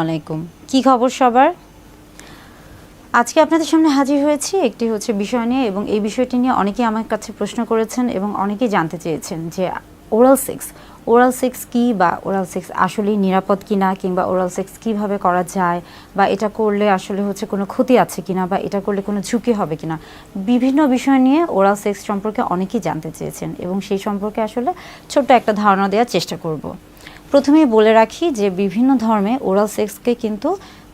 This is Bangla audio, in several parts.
আলাইকুম, কি খবর সবার? আজকে আপনাদের সামনে হাজির হয়েছি একটি বিষয় নিয়ে, এবং এই বিষয়টি নিয়ে অনেকেই আমার কাছে প্রশ্ন করেছেন এবং অনেকেই জানতে চেয়েছেন যে ওরাল সেক্স কি, বা ওরাল সেক্স আসলেই নিরাপদ কিনা, কিংবা ওরাল সেক্স কিভাবে করা যায়, বা এটা করলে আসলে কোনো ক্ষতি আছে কিনা, বা এটা করলে কোনো ঝুঁকি হবে কিনা, বিভিন্ন বিষয় নিয়ে ওরাল সেক্স সম্পর্কে অনেকেই জানতে চেয়েছেন, এবং সেই সম্পর্কে আসলে ছোট্ট একটা ধারণা দেওয়ার চেষ্টা করব। প্রথমেই বলে রাখি যে বিভিন্ন ধর্মে ওরাল সেক্সকে কিন্তু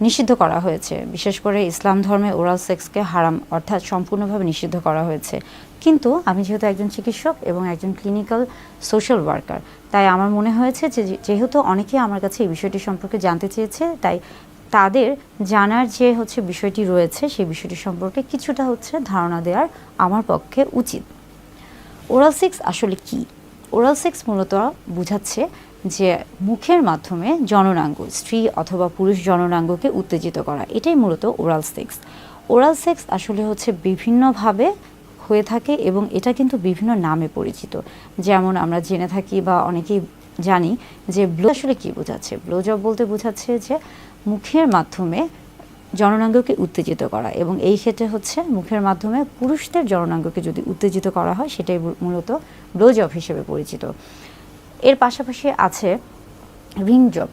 নিষিদ্ধ করা হয়েছে। বিশেষ করে ইসলাম ধর্মে ওরাল সেক্সকে হারাম, অর্থাৎ সম্পূর্ণভাবে নিষিদ্ধ করা হয়েছে। কিন্তু আমি যেহেতু একজন চিকিৎসক এবং একজন ক্লিনিক্যাল সোশ্যাল ওয়ার্কার, তাই আমার মনে হয়েছে যে যেহেতু অনেকেই আমার কাছে এই বিষয়টি সম্পর্কে জানতে চেয়েছে, তাই তাদের জানার যে বিষয়টি রয়েছে সেই বিষয়টি সম্পর্কে কিছুটা ধারণা দেওয়ার আমার পক্ষে উচিত। ওরাল সেক্স আসলে কি? ওরাল সেক্স মূলত বোঝাচ্ছে যে মুখের মাধ্যমে জননাঙ্গ, স্ত্রী অথবা পুরুষ জননাঙ্গকে উত্তেজিত করা, এটাই মূলত ওরাল সেক্স। ওরাল সেক্স আসলে বিভিন্নভাবে হয়ে থাকে, এবং এটা কিন্তু বিভিন্ন নামে পরিচিত। যেমন আমরা জেনে থাকি বা অনেকেই জানি যে ব্লো আসলে কী বোঝাচ্ছে। ব্লো জব বলতে বোঝাচ্ছে যে মুখের মাধ্যমে জননাঙ্গকে উত্তেজিত করা, এবং এই ক্ষেত্রে মুখের মাধ্যমে পুরুষদের জননাঙ্গকে যদি উত্তেজিত করা হয়, সেটাই মূলত ব্লো জব হিসেবে পরিচিত। এর পাশাপাশি আছে রিং জব।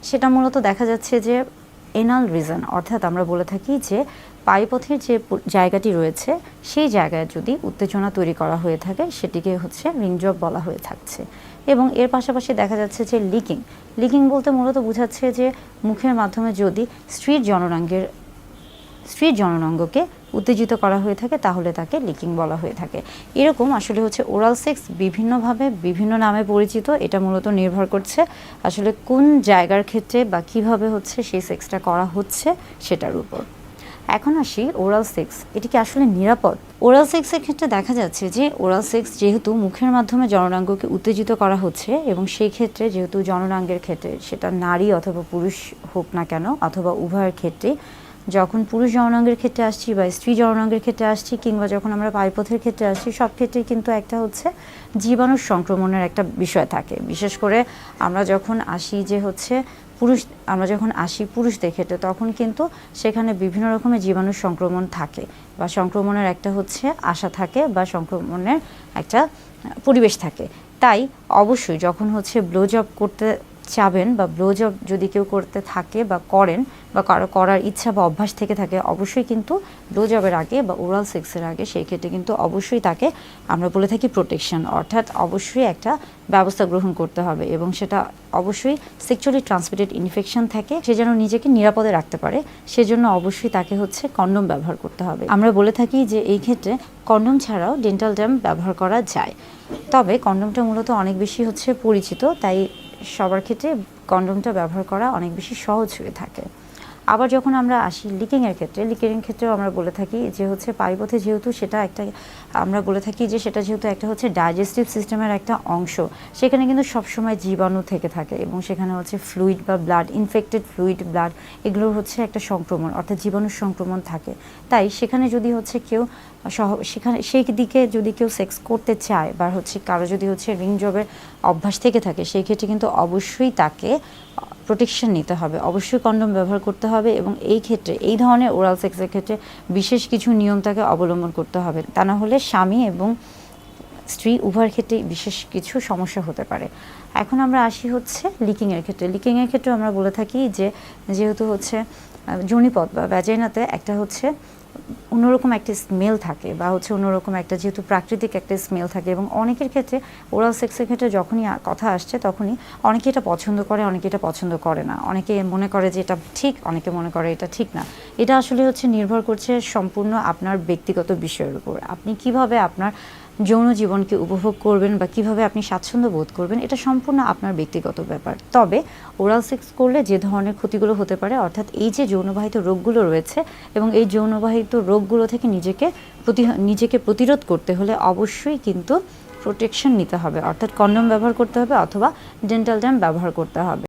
সেটা মূলত দেখা যাচ্ছে যে এনাল রিজন, অর্থাৎ আমরা বলে থাকি যে পায়ুপথের যে জায়গাটি রয়েছে সেই জায়গায় যদি উত্তেজনা তৈরি করা হয়ে থাকে, সেটিকে রিং জব বলা হয়ে থাকছে। এবং এর পাশাপাশি দেখা যাচ্ছে যে লিকিং বলতে মূলত বোঝাচ্ছে যে মুখের মাধ্যমে যদি স্ত্রীর জননাঙ্গকে উত্তেজিত করা হয়ে থাকে, তাহলে তাকে লিকিং বলা হয়ে থাকে। এরকম আসলে ওরাল সেক্স বিভিন্নভাবে বিভিন্ন নামে পরিচিত। এটা মূলত নির্ভর করছে আসলে কোন জায়গার ক্ষেত্রে বা কিভাবে সেই সেক্সটা করা হচ্ছে সেটার উপর। এখন আসি ওরাল সেক্স, এটি কি আসলে নিরাপদ? ওরাল সেক্সের ক্ষেত্রে দেখা যাচ্ছে যে ওরাল সেক্স যেহেতু মুখের মাধ্যমে জননাঙ্গকে উত্তেজিত করা হচ্ছে, এবং সেই ক্ষেত্রে যেহেতু জননাঙ্গের ক্ষেত্রে সেটা নারী অথবা পুরুষ হোক না কেন, অথবা উভয়ের ক্ষেত্রে, যখন পুরুষ জননাঙ্গের ক্ষেত্রে আসছি বা স্ত্রী জননাঙ্গের ক্ষেত্রে আসছি, কিংবা যখন আমরা পায়ুপথের ক্ষেত্রে আসছি, সব ক্ষেত্রেই কিন্তু একটা জীবাণুর সংক্রমণের একটা বিষয় থাকে। বিশেষ করে আমরা যখন আসি পুরুষদের ক্ষেত্রে, তখন কিন্তু সেখানে বিভিন্ন রকমের জীবাণুর সংক্রমণ থাকে, বা সংক্রমণের একটা আশা থাকে, বা সংক্রমণের একটা পরিবেশ থাকে। তাই অবশ্যই যখন ব্লো জব করতে চাবেন, বা ব্লো জব যদি কেউ করতে থাকে বা করেন, বা কারো করার ইচ্ছা বা অভ্যাস থেকে থাকে, অবশ্যই কিন্তু ব্লো জবের আগে বা ওরাল সেক্সের আগে সেই ক্ষেত্রে কিন্তু অবশ্যই তাকে আমরা বলে থাকি প্রোটেকশন, অর্থাৎ অবশ্যই একটা ব্যবস্থা গ্রহণ করতে হবে, এবং সেটা অবশ্যই সেক্সুয়ালি ট্রান্সমিটেড ইনফেকশন থাকে, সে যেন নিজেকে নিরাপদে রাখতে পারে, সেজন্য অবশ্যই তাকে কন্ডোম ব্যবহার করতে হবে। আমরা বলে থাকি যে এই ক্ষেত্রে কন্ডোম ছাড়াও ডেন্টাল ড্যাম ব্যবহার করা যায়, তবে কন্ডোমটা মূলত অনেক বেশি পরিচিত, তাই সবার ক্ষেত্রে কন্ডোমটা ব্যবহার করা অনেক বেশি সহজ হয়ে থাকে। আবার যখন আমরা আসি লিকিংয়ের ক্ষেত্রেও আমরা বলে থাকি যে পায়ুপথে যেহেতু সেটা একটা, আমরা বলে থাকি যে সেটা যেহেতু একটা ডাইজেস্টিভ সিস্টেমের একটা অংশ, সেখানে কিন্তু সবসময় জীবাণু থেকে থাকে, এবং সেখানে ফ্লুইড বা ব্লাড, ইনফেক্টেড ফ্লুইড ব্লাড, এগুলোর একটা সংক্রমণ, অর্থাৎ জীবাণুর সংক্রমণ থাকে। তাই সেখানে যদি কেউ সেই দিকে যদি কেউ সেক্স করতে চায়, বা কারো যদি রিং জবের অভ্যাস থেকে থাকে, সেই ক্ষেত্রে কিন্তু অবশ্যই তাকে প্রোটেকশন নিতে হবে, অবশ্যই কন্ডোম ব্যবহার করতে হবে, এবং এই ক্ষেত্রে এই ধরনের ওরাল সেক্সের ক্ষেত্রে বিশেষ কিছু নিয়ম তাকে অবলম্বন করতে হবে, তা না হলে স্বামী এবং স্ত্রী উভয়ের ক্ষেত্রে বিশেষ কিছু সমস্যা হতে পারে। এখন আমরা আসি লিকিংয়ের ক্ষেত্রে আমরা বলে থাকি যে যেহেতু যোনিপথ বা ভ্যাজাইনাতে একটা অন্যরকম একটা স্মেল থাকে, বা অন্যরকম একটা যেহেতু প্রাকৃতিক একটা স্মেল থাকে, এবং অনেকের ক্ষেত্রে ওরাল সেক্সের ক্ষেত্রে যখনই কথা আসছে, তখনই অনেকে এটা পছন্দ করে, অনেকে এটা পছন্দ করে না, অনেকে মনে করে যে এটা ঠিক, অনেকে মনে করে এটা ঠিক না। এটা আসলে নির্ভর করছে সম্পূর্ণ আপনার ব্যক্তিগত বিষয়ের উপর। আপনি কিভাবে আপনার যৌন জীবনকে উপভোগ করবেন, বা কিভাবে আপনি স্বাচ্ছন্দ্য বোধ করবেন, এটা সম্পূর্ণ আপনার ব্যক্তিগত ব্যাপার। তবে ওরাল সেক্স করলে যে ধরনের ক্ষতিগুলো হতে পারে, অর্থাৎ এই যে যৌনবাহিত রোগগুলো রয়েছে, এবং এই যৌনবাহিত রোগগুলো থেকে নিজেকে প্রতিরোধ করতে হলে অবশ্যই কিন্তু প্রোটেকশন নিতে হবে, অর্থাৎ কন্ডোম ব্যবহার করতে হবে, অথবা ডেন্টাল ড্যাম ব্যবহার করতে হবে।